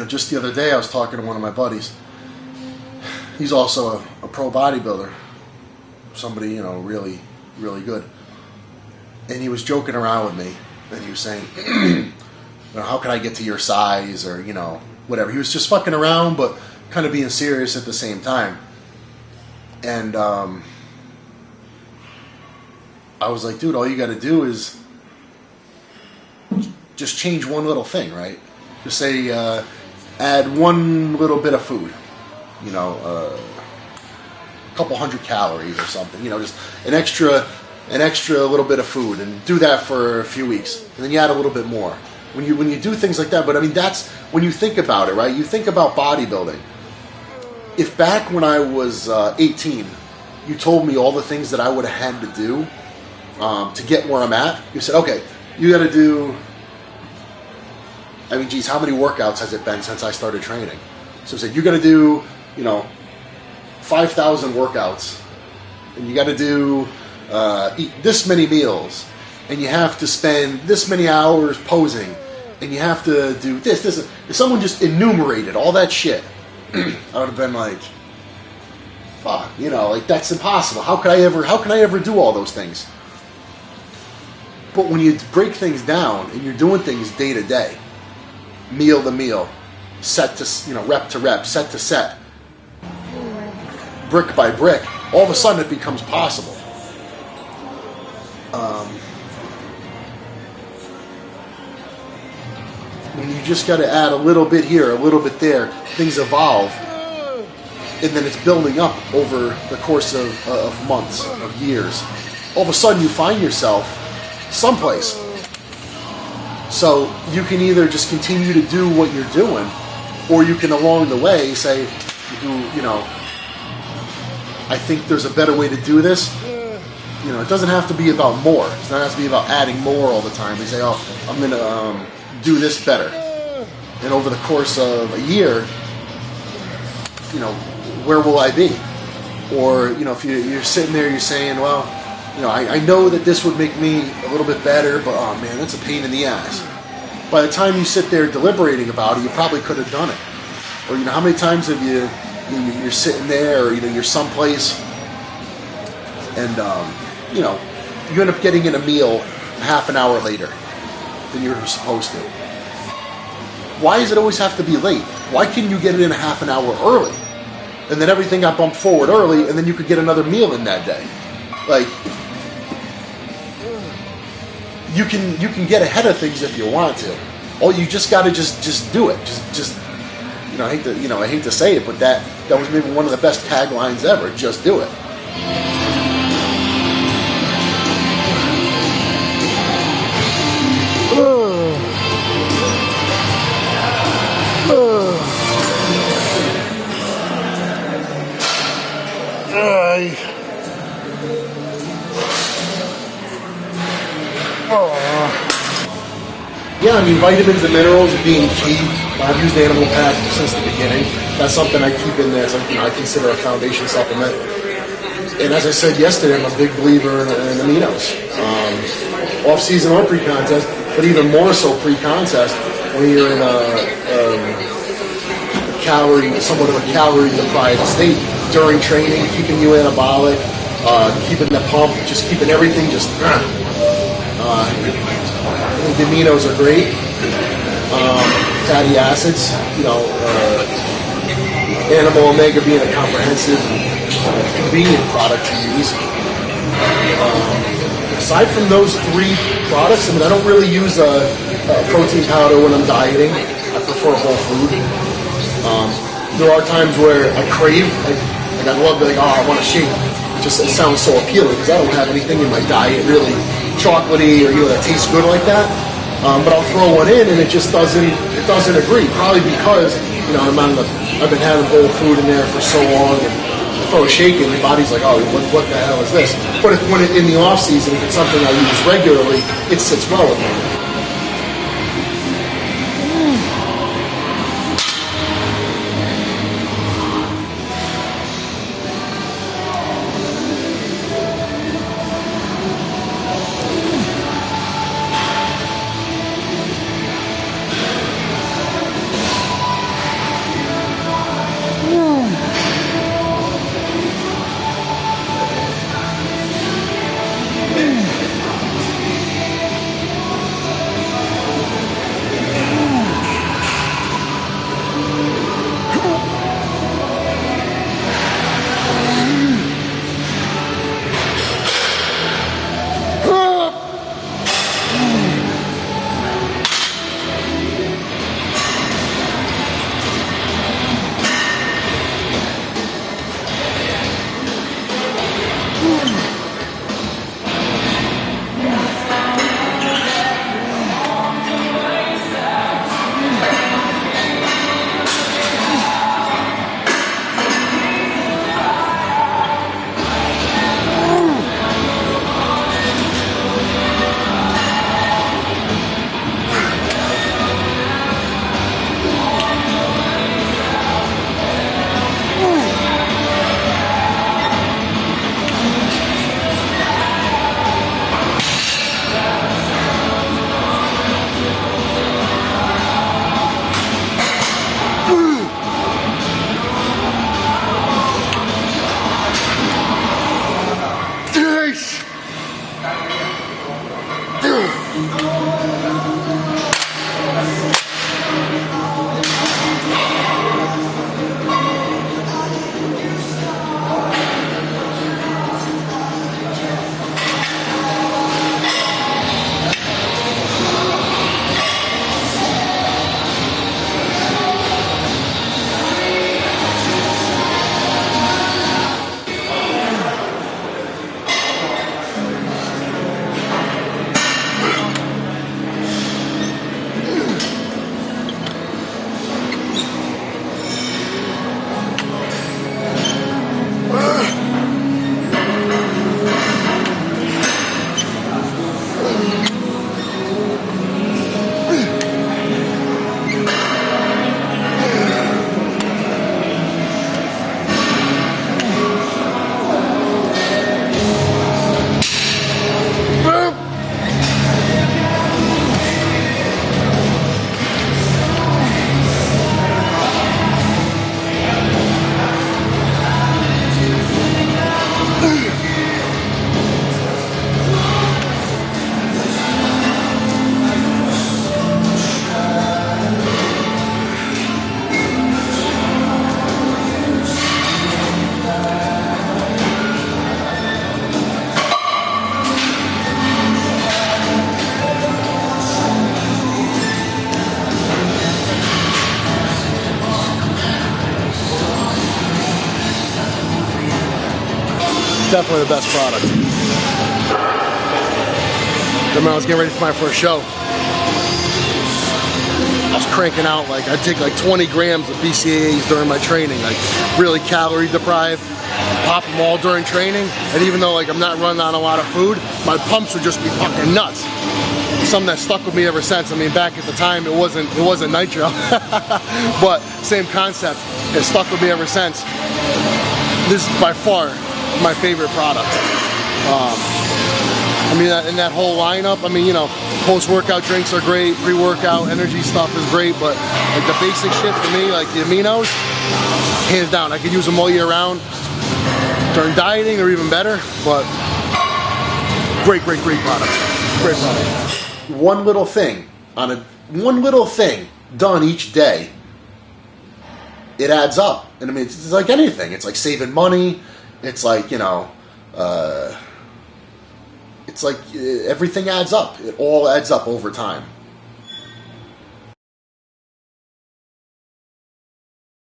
just the other day I was talking to one of my buddies. He's also a pro bodybuilder, somebody, really, really good. And he was joking around with me, and he was saying, how can I get to your size, or, whatever. He was just fucking around, but kind of being serious at the same time. And I was like, dude, all you got to do is just change one little thing, right? Just say, add one little bit of food, a couple hundred calories or something, just an extra little bit of food, and do that for a few weeks, and then you add a little bit more. When you do things like that, but I mean, that's when you think about it, right? You think about bodybuilding. If back when I was 18, you told me all the things that I would have had to do to get where I'm at, you said, okay, you got to do, I mean, geez, how many workouts has it been since I started training? So I said, you got to do, 5,000 workouts, and you got to do eat this many meals, and you have to spend this many hours posing, and you have to do this. If someone just enumerated all that shit, I would have been like, fuck, like that's impossible. How can I ever do all those things? But when you break things down and you're doing things day to day, meal to meal, set to, rep to rep, set to set, brick by brick, all of a sudden it becomes possible. When you just got to add a little bit here, a little bit there, things evolve, and then it's building up over the course of months, of years. All of a sudden you find yourself someplace. So you can either just continue to do what you're doing, or you can along the way say, I think there's a better way to do this. It doesn't have to be about more. It doesn't have to be about adding more all the time. We say, oh, I'm going to do this better. And over the course of a year, where will I be? Or, if you're sitting there, you're saying, well, I know that this would make me a little bit better, but oh man, that's a pain in the ass. By the time you sit there deliberating about it, you probably could have done it. Or, how many times have you're sitting there, or, you're someplace, and, you end up getting in a meal half an hour later than you're supposed to. Why does it always have to be late? Why couldn't you get it in a half an hour early? And then everything got bumped forward early, and then you could get another meal in that day. Like, you can get ahead of things if you want to. Or you just got to just do it. Just I hate to say it, but that was maybe one of the best taglines ever. Just do it. Yeah, I mean, vitamins and minerals being key. I've used animal fat since the beginning. That's something I keep in there. Something I consider a foundation supplement. And as I said yesterday, I'm a big believer in aminos. Off-season or pre-contest, but even more so pre-contest, when you're in somewhat of a calorie-deprived state during training, keeping you anabolic, keeping the pump, just keeping everything just. The aminos are great. Fatty acids, animal omega being a comprehensive, convenient product to use. Aside from those three products, I don't really use a protein powder when I'm dieting. I prefer whole food. There are times where I crave, I love to I want a shake. It sounds so appealing because I don't have anything in my diet really chocolatey or that tastes good like that. But I'll throw one in and it just doesn't agree. Probably because I've been having whole food in there for so long, and I throw a shake in, the body's like, oh, what the hell is this? But when in the off season, if it's something I use regularly, it sits well with me. Definitely the best product. I remember I was getting ready for my first show. I was cranking out, like, I'd take like 20 grams of BCAAs during my training, like really calorie deprived, pop them all during training, and even though like I'm not running on a lot of food, my pumps would just be fucking nuts. Something that stuck with me ever since. I mean, back at the time it wasn't nitro, but same concept. It stuck with me ever since. This is by far my favorite product. I mean, in that whole lineup, I mean, you know, post-workout drinks are great, pre-workout energy stuff is great, but like the basic shit for me, like the aminos, hands down, I could use them all year round during dieting or even better, but great product. Great product. One little thing done each day, it adds up. And I mean, it's like anything. It's like saving money. It's like, you know, it's like everything adds up. It all adds up over time.